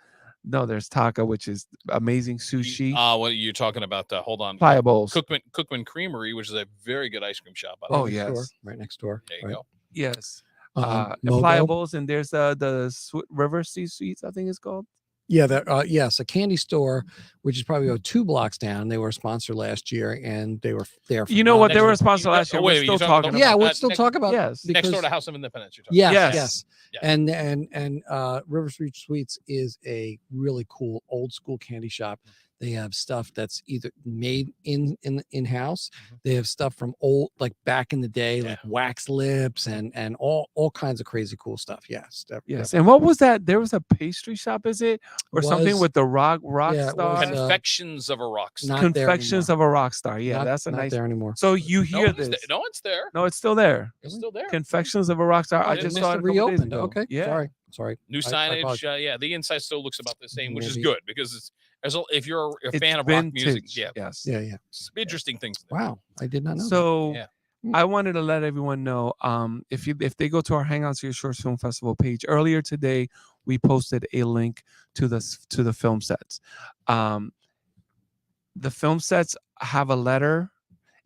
No, there's Taka, which is amazing sushi. What you're talking about? Hold on. Fire bowls. Cookman Creamery, which is a very good ice cream shop. Oh, Next yes. door, right next door. There you right. go. Yes. Mogo. Pliables, and there's the River Sea Sweets, I think it's called. Yeah, that yes, a candy store, which is probably 2 blocks down. They were a sponsor last year, and they were there. You know what? They next- were a sponsor last year. wait, We're you're still talking talking about- Yeah, about we'll that still next- talk about Yes. Next door because- to House of Independence. You're talking Yes, Yes. yes. Yeah. And River Street Sweets is a really cool old school candy shop. They have stuff that's either made in house. They have stuff from old, like back in the day, like wax lips and all kinds of crazy cool stuff. Yes, Yes. And what was that? There was a pastry shop, is it? Or something Was- with the rock yeah, it star? was, Confections of a Rock Star. not there Confections anymore. of a rock star. Yeah, Not- that's a not nice. there anymore. So you hear No, this? No, it's there. No, it's still there. It's still there. Confections of a rock star. I it just must saw it have a couple days reopened. ago. Okay, Yeah. sorry. New I signage. apologize. Yeah, the inside still looks about the same, which is Maybe. good because it's if you're a It's fan of rock music, vintage. yeah, Yes. Yeah. interesting things. there. Wow, I did not know. So Yeah. I wanted to let everyone know, if they go to our Hang On to Your Shorts Film Festival page earlier today, we posted a link to the film sets. The film sets have a letter,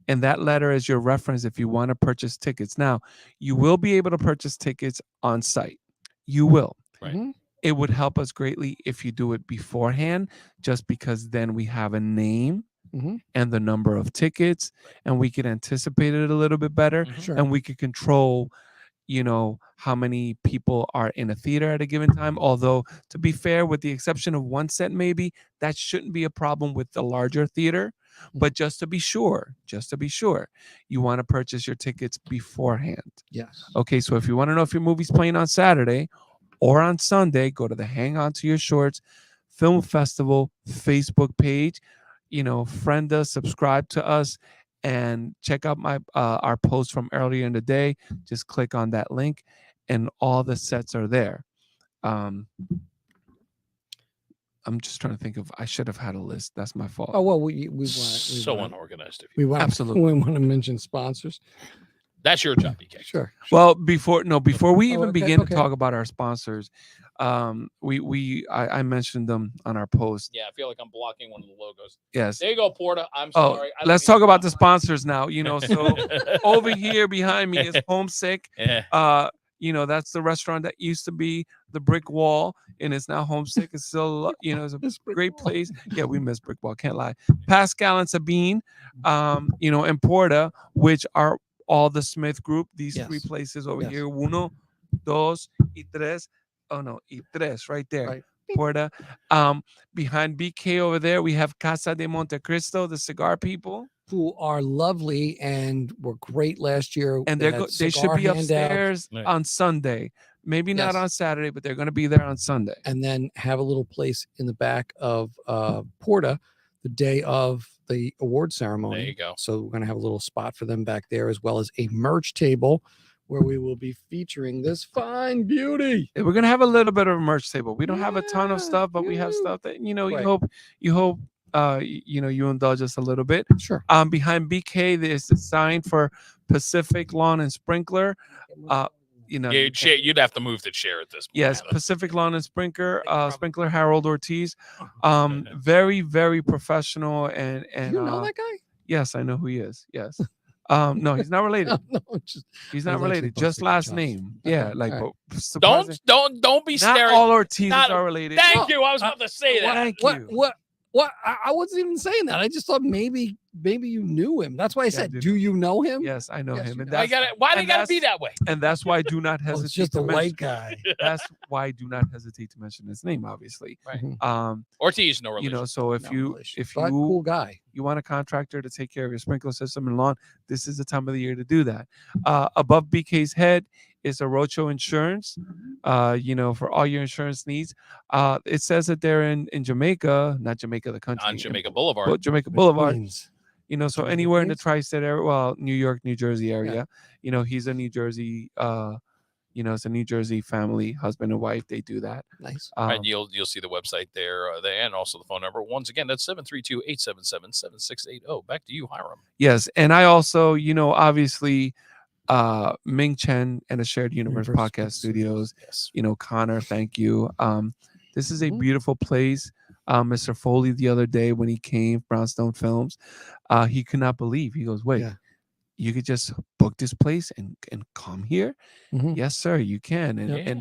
and that letter is your reference if you want to purchase tickets. Now, you will be able to purchase tickets on site. You will. Right. Mhm. It would help us greatly if you do it beforehand, just because then we have a name Mhm. and the number of tickets, and we can anticipate it a little bit better, Mhm. Sure. and we could control, how many people are in a theater at a given time. Although, to be fair, with the exception of one set, maybe that shouldn't be a problem with the larger theater. But just to be sure, you want to purchase your tickets beforehand. Yes. Okay, so if you want to know if your movie's playing on Saturday or on Sunday, go to the Hang On to Your Shorts Film Festival Facebook page. Friend us, subscribe to us, and check out our post from earlier in the day. Just click on that link, and all the sets are there. I'm just trying to think of. I should have had a list. That's my fault. Oh well, we want So unorganized of you. we want Absolutely. we want to mention sponsors. That's your job, BK. Sure. Well, before we even okay, begin okay. to talk about our sponsors, I mentioned them on our post. Yeah, I feel like I'm blocking one of the logos. Yes. There you go, Porta. I'm Oh, sorry. I let's don't talk mean about to the sponsors now. So over here behind me is Homesick. Yeah. That's the restaurant that used to be the Brick Wall, and it's now Homesick. It's still, it's a great place. Yeah, we miss Brick Wall. Can't lie. Pascal and Sabine, and Porta, which are all the Smith Group. These 3 Yes. places over Yes. here. 1, 2, y 3. Oh no, y 3 right there. Right. Porta. Behind BK over there, we have Casa de Montecristo, the cigar people. Who are lovely and were great last year. And had they should cigar be handouts, upstairs Right. on Sunday. Maybe not Yes. on Saturday, but they're going to be there on Sunday. and then have a little place in the back of Porta the day of the award ceremony. There you go. So we're going to have a little spot for them back there, as well as a merch table where we will be featuring this fine beauty. We're going to have a little bit of a merch table. We don't have a ton of Yeah, stuff, but we have yeah. stuff that, you Right. hope, you indulge us a little bit. Sure. Behind BK, there's a sign for Pacific Lawn and Sprinkler. Yeah, you'd have to move the chair at this point. Yes, Pacific Lawn and Sprinkler Harold Ortiz. Very, very professional and you know that guy? yes, I know who he is. Yes. No, he's not related. No, just He's I not was actually related. Just busting last chops. name. Okay, Yeah, like all but surprising- Don't be not staring. all Ortizes not- are related. Thank you. I was about to say that. Thank what you. what I wasn't even saying that. I just thought maybe maybe you knew him. That's why I said, dude. do you know him? Yes, I know Yes, him, you and know. that's Why they gotta that's- be that way? and that's why I do not Oh, hesitate. it's just to a mention, white guy. That's why I do not hesitate to mention his name. Obviously, Right. Mhm. Ortiz, no relation. you know. So if No you relation, but cool guy. you want a contractor to take care of your sprinkler system and lawn, this is the time of the year to do that. Above BK's head is a Rocho Insurance, you know, for all your insurance needs. It says that they're in Jamaica, not Jamaica the country, On Jamaica Boulevard. Jamaica Boulevard. Queens. You know, so Jamaica, anywhere in the Queens? tri-state area, well, New York, New Jersey area. You know, he's a New Jersey, you know, it's a New Jersey family, husband and wife. They do that. Nice. And you'll see the website there, and also the phone number. Once again, that's 732-877-7680. Back to you, Hiram. Yes, and I also, you know, obviously, Ming Chen and the Shared Universe Universe Podcast Studios. Studios. Yes. You know, Connor, thank you. This is a Mhm. beautiful place. Mr. Foley the other day when he came, Brownstone Films, he could not believe. He goes, "Wait, Yeah. you could just book this place and come here?" Mhm. Yes, sir, you can. And Yeah.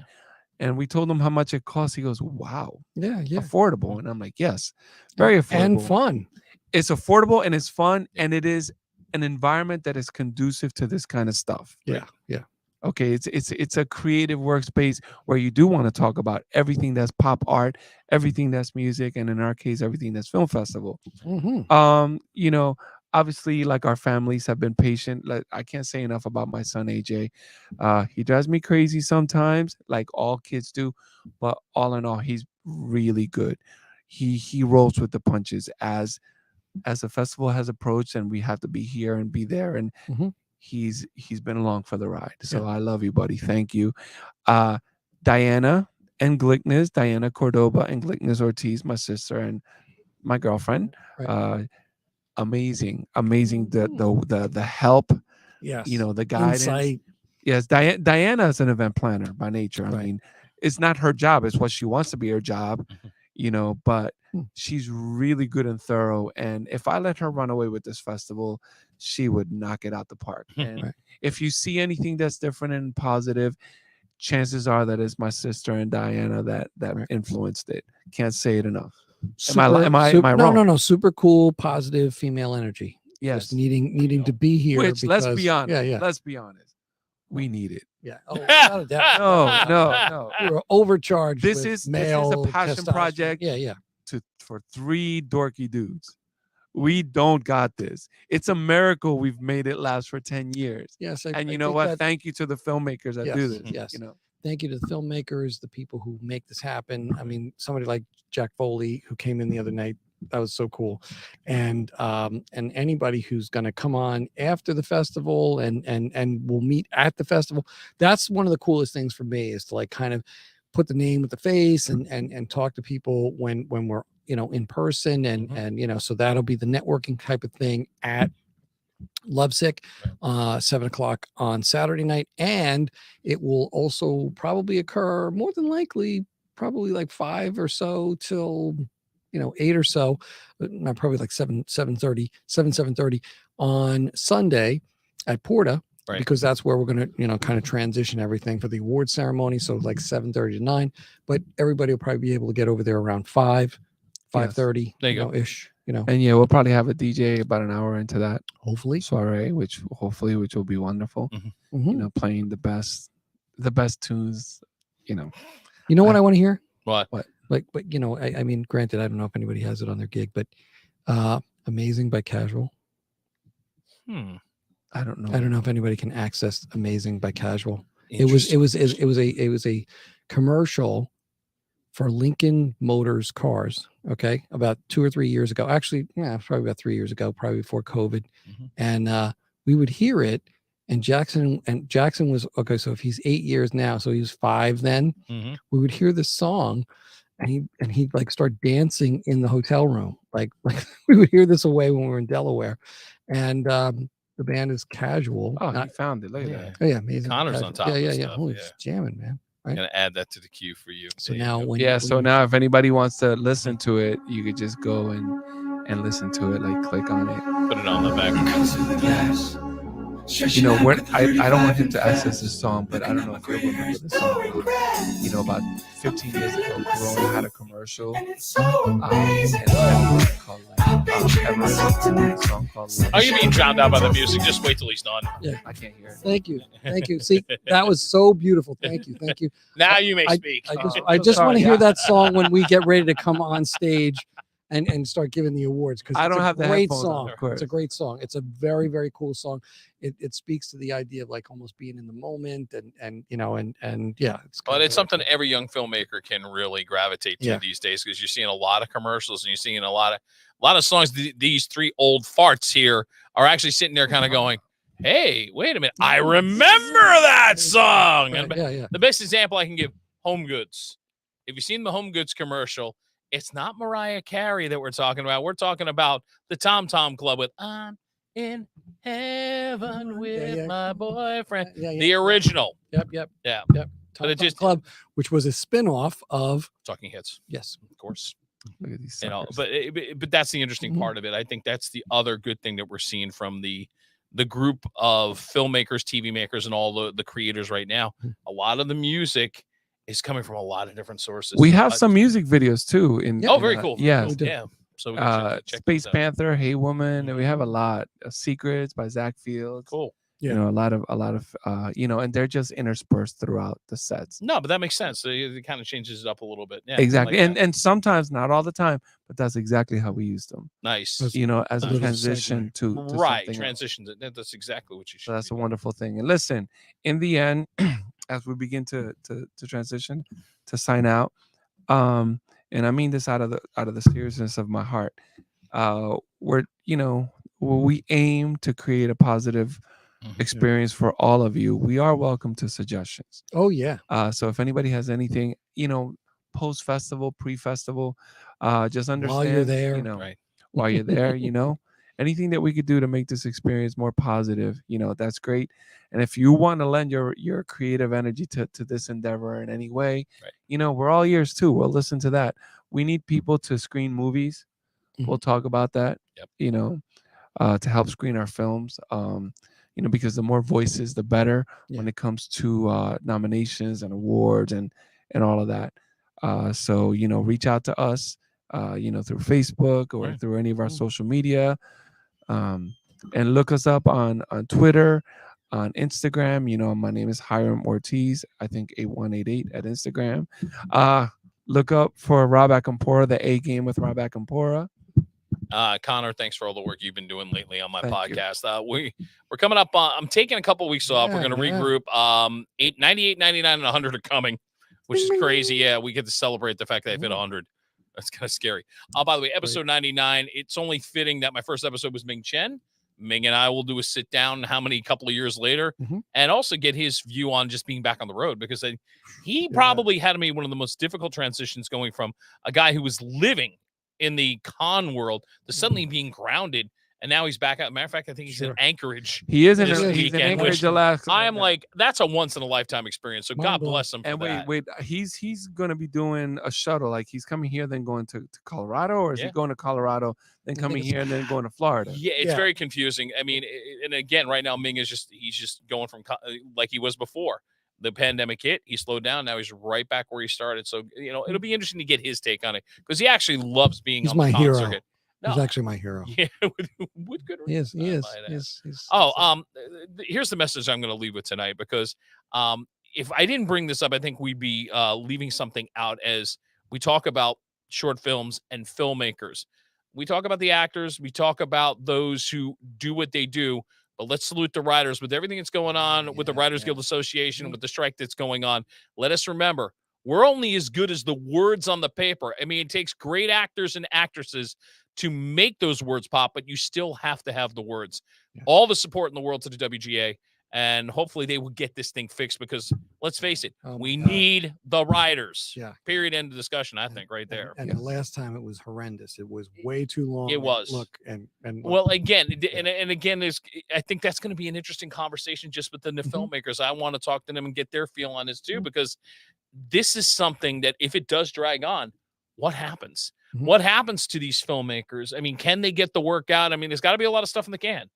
and we told him how much it costs. He goes, "Wow, Yeah. Yeah. affordable." And I'm like, "Yes, very affordable And fun. It's affordable and it's fun, and it is an environment that is conducive to this kind of stuff." Yeah. Yeah. Okay, it's a creative workspace where you do want to talk about everything that's pop art, everything that's music, and in our case, everything that's film festival. Mhm. You know, obviously, like our families have been patient. Like I can't say enough about my son AJ. He drives me crazy sometimes, like all kids do, but all in all, he's really good. He rolls with the punches as the festival has approached, and we have to be here and be there, and Mhm. he's been along for the ride. So I love you, buddy. Thank you. Diana and Glickness, Diana Cordoba and Glickness Ortiz, my sister and my girlfriend. Right. Amazing the help, Yes. you know, the guidance. Insight. Yes, Diana is an event planner by nature. I Right. mean, it's not her job, it's what she wants to be her job, you know, but she's really good and thorough. And if I let her run away with this festival, she would knock it out the park. And Right. if you see anything that's different and positive, chances are that it's my sister and Diana that Right. influenced it. Can't say it enough. Super, am I no, wrong? no. Super cool, positive female energy. Yes. Just needing to be here. Which, let's be because- honest. Yeah. Let's be honest. We need it. Yeah. Oh, without a doubt. No. We were overcharged. This with is male a passion testosterone. project. Yeah. For 3 dorky dudes. We don't got this. It's a miracle we've made it last for 10 years. Yes. And you I know think what? that- Thank you to the filmmakers that do Yes, this. yes. You know. Thank you to the filmmakers, the people who make this happen. I mean, somebody like Jack Foley who came in the other night. That was so cool. And anybody who's going to come on after the festival and we'll meet at the festival. That's one of the coolest things for me is to like kind of put the name with the face and talk to people when we're, you know, in person and you know, so that'll be the networking type of thing at Lovesick, 7:00 on Saturday night. And it will also probably occur more than likely, probably like 5 or so till, you know, 8 or so, not probably like 7:30 on Sunday at Porta. Right. Because that's where we're going to, you know, kind of transition everything for the award ceremony. So like 7:30 to 9, but everybody will probably be able to get over there around 5:30, There you go. ish, you know, And yeah, we'll probably have a DJ about an hour into that hopefully. soiree, which will be wonderful. Mhm. You know, playing the best tunes, you know. You know what I want to hear? What? Like, but you know, I mean, granted, I don't know if anybody has it on their gig, but Amazing by Casual. I don't know. I don't know if anybody can access Amazing by Casual. It was a commercial for Lincoln Motors cars. Okay, about 2 or 3 years ago. Actually, yeah, probably about 3 years ago, probably before COVID. And we would hear it. And Jackson was okay. So if he's 8 years now, so he was 5 then. We would hear this song, and he'd like start dancing in the hotel room. Like we would hear this away when we were in Delaware, and the band is Casual. Oh, he found it. Look at Yeah. that. Oh yeah, Amazing. Connor's Casual. on top Yeah, of yeah, this yeah. stuff, Oh, yeah. it's jamming, man. I'm Right. gonna add that to the queue for you. So There you now go. when Yeah, when so you- now if anybody wants to listen to it, you could just go and listen to it, like click on it. Put it on the back. You know, I don't want him to access this song, but I don't know if you'll remember this song. You know, about 15 years ago, Corona had a commercial. And it was called like ever. A song called Are you being drowned out by the music? Just wait till he's done. Yeah. I can't hear it. Thank you. Thank you. See, that was so beautiful. Thank you. Thank you. Now you may speak. I just want sorry. to hear that song when we get ready to come on stage and start giving the awards, because I it's don't a have the great headphones on, song. of course. It's a great song. It's a very, very cool song. It speaks to the idea of like almost being in the moment and you know and yeah. But kinda it's something every young filmmaker can really gravitate to Yeah. these days, because you're seeing a lot of commercials and you're seeing a lot of songs. These three old farts here are actually sitting there kind of going, hey, wait a minute, I remember that song. Right, And yeah. the best example I can give, Home Goods. If you've seen the Home Goods commercial, it's not Mariah Carey that we're talking about. We're talking about the Tom Tom Club with "I'm in heaven with my boyfriend." The original. Yep. Yeah. Tom But it Tom just- Club, which was a spin-off of Talking Heads, yes. of course. Look at these You know, suckers. but that's the interesting Mhm. part of it. I think that's the other good thing that we're seeing from the group of filmmakers, TV makers, and all the creators right now. Mhm. A lot of the music is coming from a lot of different sources. We have some music videos too. Oh, very cool. Very Yeah. cool. We do. Yeah. So we can check Space those out. Panther, Hey Woman, and we have a Mhm. lot. Secrets by Zach Fields. Cool. Yeah. You know, a lot of you know, and they're just interspersed throughout the sets. No, but that makes sense. It kind of changes it up a little bit. Yeah, I Exactly. like that. And sometimes, not all the time, but that's exactly how we use them. Nice. That's- You know, as a Little transition to Right. something else. Transitions. That's exactly what you should. So that's be a doing. wonderful thing. And listen, in the end, as we begin to transition to sign out, and I mean this out of the seriousness of my heart, we aim to create a positive Mhm. experience for all of you. We are welcome to suggestions. Oh yeah. So if anybody has anything, post festival, pre festival, just understand While you're there. Right. while you're there, anything that we could do to make this experience more positive, that's great. And if you want to lend your creative energy to this endeavor in any way, Right. we're all ears too. We'll listen to that. We need people to screen movies. We'll talk about that. Yep. To help screen our films. Because the more voices, the better when it comes to nominations and awards and all of that. So reach out to us, through Facebook or Right. through any of our social media, and look us up on Twitter, on Instagram. My name is Hiram Ortiz. I think 8188 at Instagram. Look up for Rob Akampora, the A Game with Rob Akampora. Connor, thanks for all the work you've been doing lately on my Thank you. podcast. We're coming up on, I'm taking a couple weeks off. We're Yeah, going to yeah. regroup. 98, 99, and 100 are coming, which is Bing, bing, crazy. Yeah, we get to celebrate the fact that I've hit 100. That's kind of scary. By the way, episode 99, it's only fitting that my first episode was Ming Chen. Ming and I will do a sit down couple of years later, and also get his view on just being back on the road, because he probably had me one of the most difficult transitions, going from a guy who was living in the con world to suddenly being grounded, and now he's back out. Matter of fact, I think he's in Anchorage. He is in This he's in weekend, Anchorage, which Alaska. I am like, that's a once in a lifetime experience. So God Mind-blowing. bless him for And that. wait, he's gonna be doing a shuttle. Like, he's coming here, then going to Colorado, or is he going to Colorado, then coming it's- here, and then going to Florida? Yeah, it's Yeah. very confusing. I mean, and again, right now Ming is he's just going from like he was before the pandemic hit. He slowed down. Now he's right back where he started. So it'll be interesting to get his take on it, because he actually loves being He's on the my con hero. circuit. He's actually my hero. Yeah, with good He reason. is. He is. I might add. He's Here's the message I'm going to leave with tonight, because if I didn't bring this up, I think we'd be leaving something out as we talk about short films and filmmakers. We talk about the actors, we talk about those who do what they do, but let's salute the writers with everything that's going on with the Writers Guild Association, with the strike that's going on. Let us remember, we're only as good as the words on the paper. I mean, it takes great actors and actresses to make those words pop, but you still have to have the words. All the support in the world to the WGA, and hopefully they will get this thing fixed, because let's face it, we need the writers. Yeah. Period. End of discussion, I think, right there. And the last time it was horrendous. It was way too long. It was. Look, and Well, again, and again, I think that's going to be an interesting conversation just with the filmmakers. I want to talk to them and get their feel on this too, because this is something that if it does drag on, what happens? What happens to these filmmakers? I mean, can they get the work out? I mean, there's got to be a lot of stuff in the can.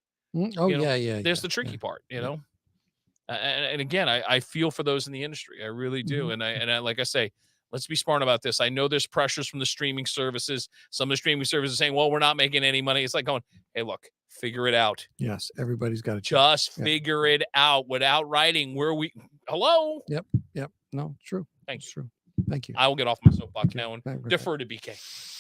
Oh, yeah. There's the tricky part, and again, I feel for those in the industry. I really do. And I like I say, let's be smart about this. I know there's pressures from the streaming services. Some of the streaming services saying, well, we're not making any money. It's like going, hey, look, figure it out. Yes, everybody's got to Just figure it out without writing where we, hello? Yep. No, true. Thank It's you. true. Thank you. I will get off my soapbox now and Thank you. defer to BK.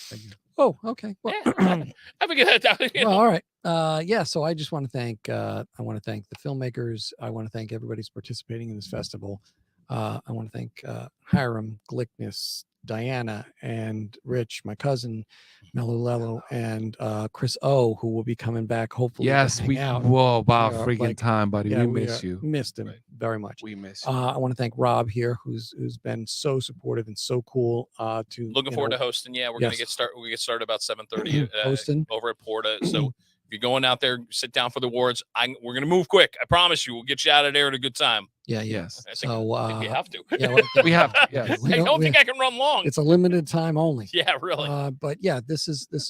Thank you. Oh, okay. Well, Yeah, I forget that. well, all right. Yeah. So I just want to thank. I want to thank the filmmakers. I want to thank everybody who's participating in this festival. I want to thank Hiram, Glickness, Diana, and Rich, my cousin, Mello, and Chris O, who will be coming back hopefully. Yes, to hang out. whoa, wow, We are, freaking like, time, buddy. Yeah, we miss you. Missed him Right. very much. We miss you. I want to thank Rob here, who's been so supportive and so cool. Looking forward to hosting. Yeah, we're gonna yes. get started. We get started about 7:30 Hosting. over at Porta. So if you're going out there, sit down for the awards. We're gonna move quick. I promise you. We'll get you out of there at a good time. Yeah. Yes. I think, So I think we have to. yeah, well, We have to, yes. we I don't think I can run long. It's a limited time only. Yeah, really. But yeah, this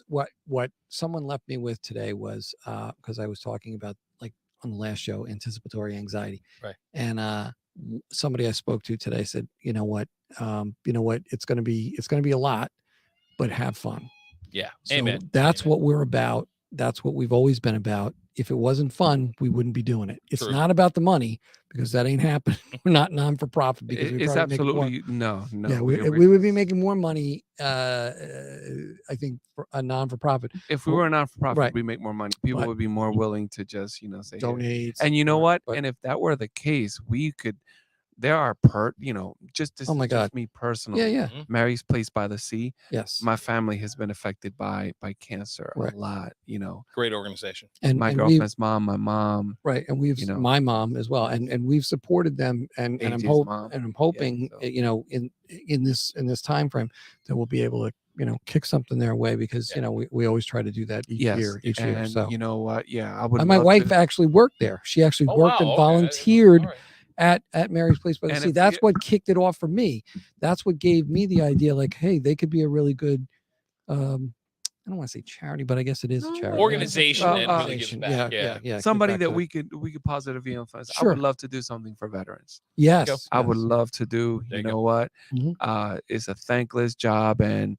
what someone left me with today was because I was talking about, like, on the last show, anticipatory anxiety. Right. And somebody I spoke to today said, you know what, it's gonna be a lot, but have fun. Yeah. So Amen. that's Amen. what we're about. That's what we've always been about. If it wasn't fun, we wouldn't be doing it. It's True. not about the money, because that ain't happening. We're not non-for-profit, because we It's probably make more. absolutely no. Yeah, we we would be making more money, I think, for a non-for-profit. if we were a non-for-profit, Right. we make more money. People But- would be more willing to just, say, here. Donates. And you know or- what? but- And if that were the case, we could. There are just this Oh my is just God. me personally. yeah. Mary's Place by the Sea. Yes. My family has been affected by cancer Right. a lot. Great organization. and My we've- girlfriend's mom, my mom. right, and we've my mom as well, and we've supported them, and I'm AJ's mom. hoping so- in this time frame that we'll be able to kick something their way, because we always try to do that each Yes, year. and So you know what? Yeah, I would. my love wife to- actually worked there. She actually Oh, worked wow, and okay. volunteered All right. at Mary's Place by the And Sea. if That's we- what kicked it off for me. That's what gave me the idea, like, hey, they could be a really good, I don't want to say charity, but I guess it is a charity. Organization that really gives back, yeah. kick somebody back that to we could positively influence. I Sure. would love to do something for veterans. Yes, I would yes. love to do. There You you know what? Mhm. It's a thankless job, and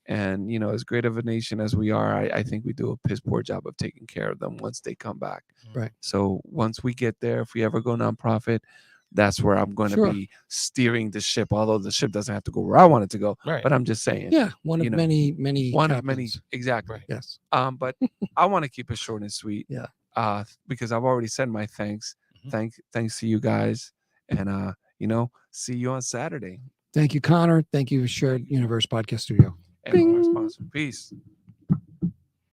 as great of a nation as we are, I think we do a piss poor job of taking care of them once they come back. Right. So once we get there, if we ever go nonprofit, that's where I'm going to Sure. be steering the ship. Although the ship doesn't have to go where I want it to go, Right. but I'm just saying. Yeah, one of you know, many One of many, captains. exactly. Right. Yes. But I want to keep it short and sweet. Yeah. Because I've already said my thanks. Mhm. Thanks to you guys, and see you on Saturday. Thank you, Connor. Thank you, Shared Universe Podcast Studio. And our Bing. sponsor. Peace.